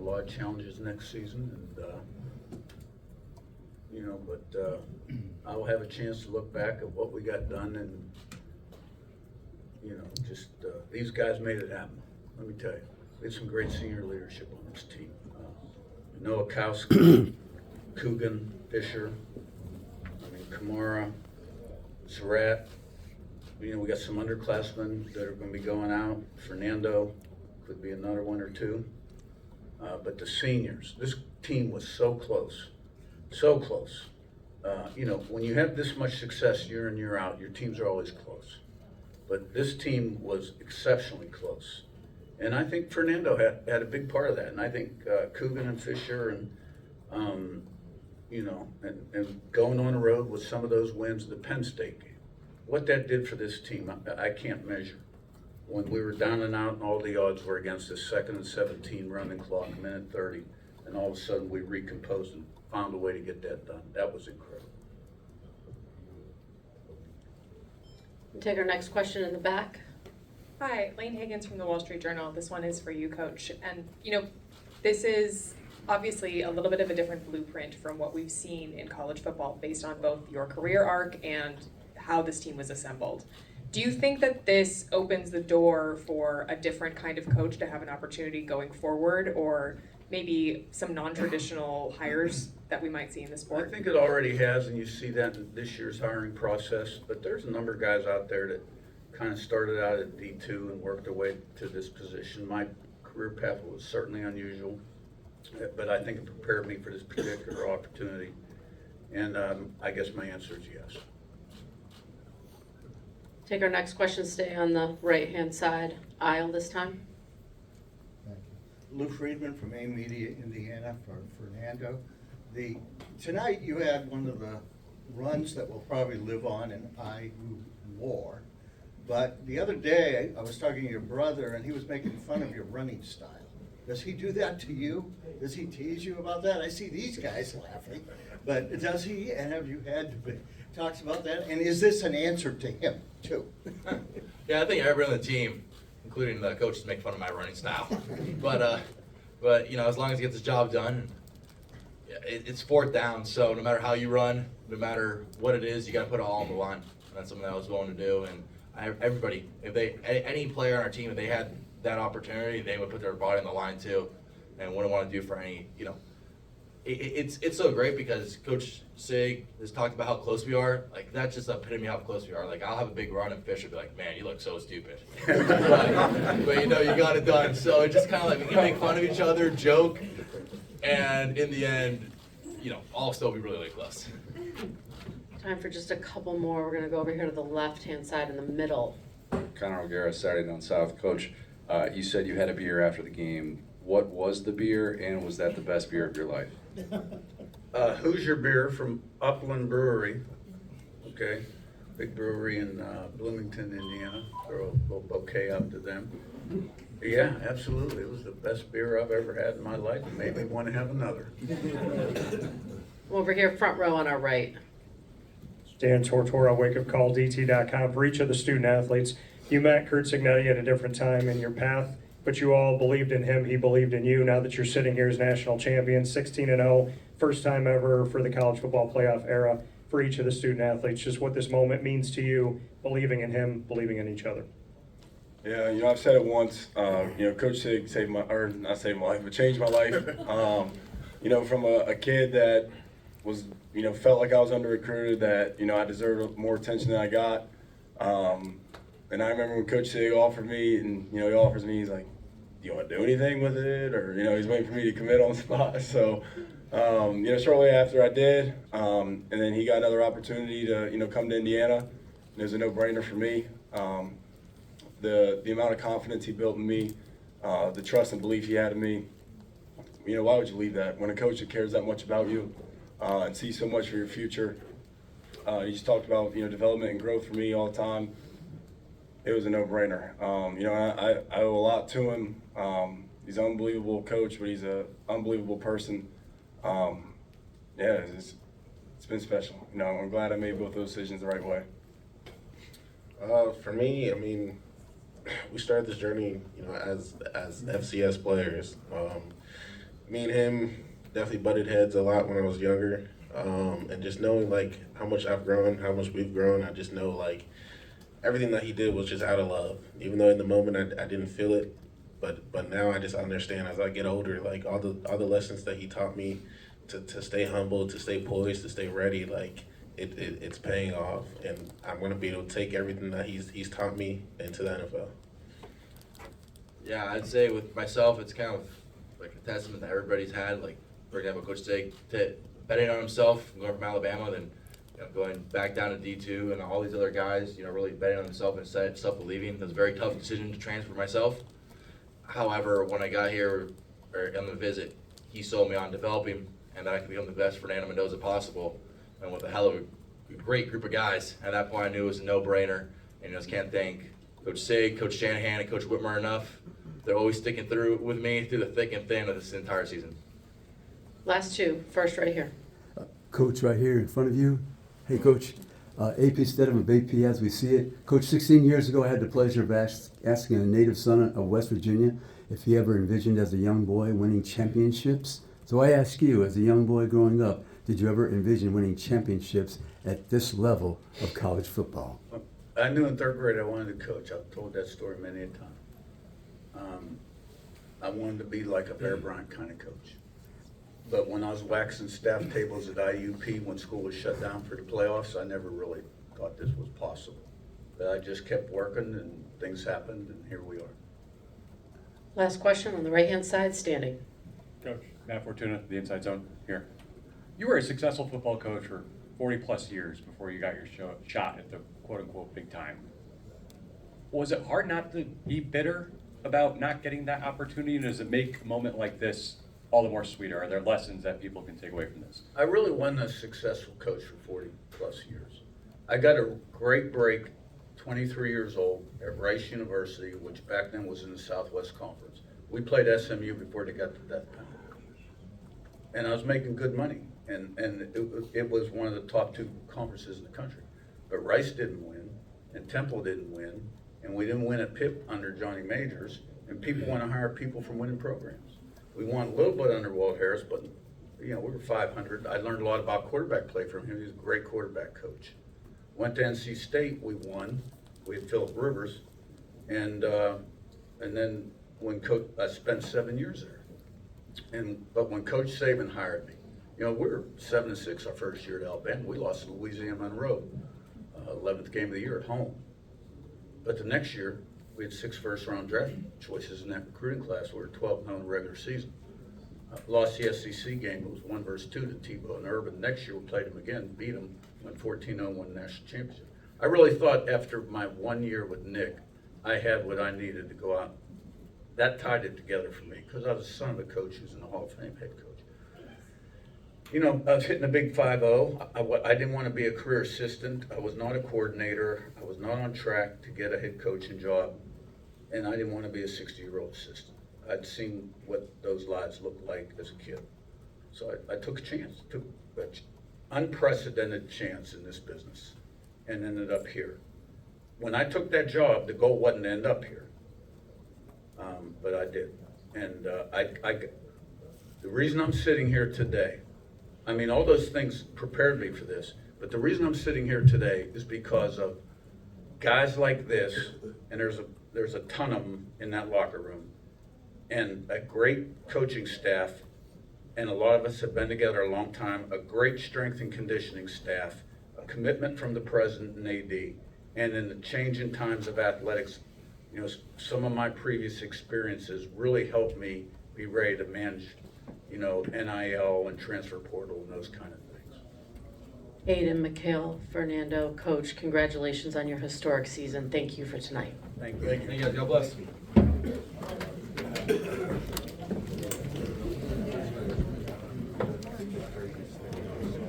lot of challenges next season, and but I'll have a chance to look back at what we got done, and just these guys made it happen. Let me tell you, we had some great senior leadership on this team. Noah Kowski, Coogan, Fisher, Kamara, Surratt. We got some underclassmen that are going to be going out. Fernando could be another one or two. But the seniors, this team was so close, so close. When you have this much success year in, year out, your teams are always close. But this team was exceptionally close. And I think Fernando had a big part of that. And I think Coogan and Fisher and going on the road with some of those wins, the Penn State game, what that did for this team, I can't measure. When we were down and out and all the odds were against us, 2nd and 17 running clock, minute 30, and all of a sudden we recomposed and found a way to get that done. That was incredible. We'll take our next question in the back. Hi, Lane Higgins from the Wall Street Journal. This one is for you, Coach. And, this is obviously a little bit of a different blueprint from what we've seen in college football based on both your career arc and how this team was assembled. Do you think that this opens the door for a different kind of coach to have an opportunity going forward, or maybe some non-traditional hires that we might see in the sport? I think it already has, and you see that in this year's hiring process, but there's a number of guys out there that kind of started out at D2 and worked their way to this position. My career path was certainly unusual, but I think it prepared me for this particular opportunity, and I guess my answer is yes. Take our next question, stay on the right-hand side aisle this time. Thank you. Lou Friedman from A Media, Indiana, for Fernando. Tonight you had one of the runs that will probably live on in IU lore. But the other day I was talking to your brother and he was making fun of your running style. Does he do that to you? Does he tease you about that? I see these guys laughing, but does he? And have you had talks about that? And is this an answer to him too? Yeah, I think everyone on the team, including the coaches, make fun of my running style. But as long as he gets his job done, it's 4th down. So no matter how you run, no matter what it is, you got to put it all on the line. And that's something that I was willing to do. And everybody, any player on our team, if they had that opportunity, they would put their body on the line too, and wouldn't want to do for any. It's so great because Coach Sig has talked about how close we are. Like, that's just the epitome of how close we are. Like, I'll have a big run and Fish will be like, man, you look so stupid. but you got it done. So it's just kind of like we can make fun of each other, joke, and in the end, all still be really, really close. Time for just a couple more. We're going to go over here to the left-hand side in the middle. Connor O'Gara, Saturday Down South. Coach, you said you had a beer after the game. What was the beer, and was that the best beer of your life? Hoosier beer from Upland Brewery, okay, big brewery in Bloomington, Indiana. Throw a little bouquet out to them. Yeah, absolutely. It was the best beer I've ever had in my life. It made me want to have another. Over here, front row on our right. Dan Tortora, wakeupcalldt.com. For each of the student athletes, you met Kurt Signetti at a different time in your path, but you all believed in him, he believed in you. Now that you're sitting here as national champions, 16-0, first time ever for the college football playoff era, for each of the student athletes, just what this moment means to you, believing in him, believing in each other. Yeah, I've said it once, Coach Sig saved my, or not saved my life, but changed my life. From a kid that was, felt like I was under-recruited, that, I deserved more attention than I got. And I remember when Coach Sig offered me, and, he offers me, he's like, do you want to do anything with it? Or, he's waiting for me to commit on the spot. So, shortly after I did, and then he got another opportunity to, come to Indiana. And it was a no-brainer for me. The amount of confidence he built in me, the trust and belief he had in me, why would you leave that? When a coach that cares that much about you and sees so much for your future, he just talked about, development and growth for me all the time. It was a no-brainer. I owe a lot to him. He's an unbelievable coach, but he's an unbelievable person. It's been special. I'm glad I made both those decisions the right way. For me, we started this journey, as FCS players. me and him definitely butted heads a lot when I was younger. And just knowing like how much I've grown, how much we've grown, I just know like everything that he did was just out of love. Even though in the moment I didn't feel it, but now I just understand as I get older, like all the lessons that he taught me to stay humble, to stay poised, to stay ready, like it's paying off, and I'm gonna be able to take everything that he's taught me into the NFL. Yeah, I'd say with myself, it's kind of like a testament that everybody's had. Like, for example, Coach Sig betting on himself, going from Alabama, then going back down to D2, and all these other guys, really betting on himself and self-believing. It was a very tough decision to transfer myself. However, when I got here, or on the visit, he sold me on developing, and that I could become the best Fernando Mendoza possible, and with a hell of a great group of guys. At that point, I knew it was a no-brainer, and I just can't thank Coach Sig, Coach Shanahan, and Coach Whitmer enough. They're always sticking through with me through the thick and thin of this entire season. Last two, first right here. Coach, right here in front of you. Hey, Coach. AP Stedham of AP as we see it. Coach, 16 years ago, I had the pleasure of asking a native son of West Virginia if he ever envisioned as a young boy winning championships. So I ask you, as a young boy growing up, did you ever envision winning championships at this level of college football? I knew in third grade I wanted to coach. I've told that story many a time. I wanted to be like a Bear Bryant kind of coach. But when I was waxing staff tables at IUP when school was shut down for the playoffs, I never really thought this was possible. But I just kept working and things happened and here we are. Last question on the right-hand side, standing. Coach, Matt Fortuna, the Inside Zone here. You were a successful football coach for 40 plus years before you got your shot at the quote unquote big time. Was it hard not to be bitter about not getting that opportunity? Does it make a moment like this all the more sweeter? Are there lessons that people can take away from this? I really wasn't a successful coach for 40 plus years. I got a great break, 23 years old, at Rice University, which back then was in the Southwest Conference. We played SMU before they got the death penalty. And I was making good money, and it was one of the top two conferences in the country. But Rice didn't win, and Temple didn't win, and we didn't win at Pitt under Johnny Majors, and people want to hire people from winning programs. We won a little bit under Walt Harris, but we were 500. I learned a lot about quarterback play from him. He was a great quarterback coach. Went to NC State, we won. We had Phillip Rivers, and then when I spent 7 years there. But when Coach Saban hired me, we were 7-6 our first year at Alabama. We lost to Louisiana Monroe, 11th game of the year at home. But the next year, we had 6 first-round draft choices in that recruiting class. We were 12-0 in the regular season. Lost the SEC game. It was 1-2 to Tebow and Urban. Next year, we played them again, beat them, went 14-0, won the national championship. I really thought after my 1 year with Nick, I had what I needed to go out. That tied it together for me because I was the son of a coach who's in the Hall of Fame head coach. I was hitting a big 5-0. I didn't want to be a career assistant. I was not a coordinator. I was not on track to get a head coaching job. And I didn't want to be a 60-year-old assistant. I'd seen what those lives looked like as a kid. So I took a chance, took an unprecedented chance in this business and ended up here. When I took that job, the goal wasn't to end up here. But I did. And the reason I'm sitting here today, all those things prepared me for this, but the reason I'm sitting here today is because of guys like this, and there's a ton of them in that locker room, and a great coaching staff, and a lot of us have been together a long time, a great strength and conditioning staff, a commitment from the president and AD, and in the changing times of athletics, some of my previous experiences really helped me be ready to manage, NIL and transfer portal and those kind of things. Aiden, Mikhail, Fernando, Coach, congratulations on your historic season. Thank you for tonight. Thank you. Thank you guys. God bless.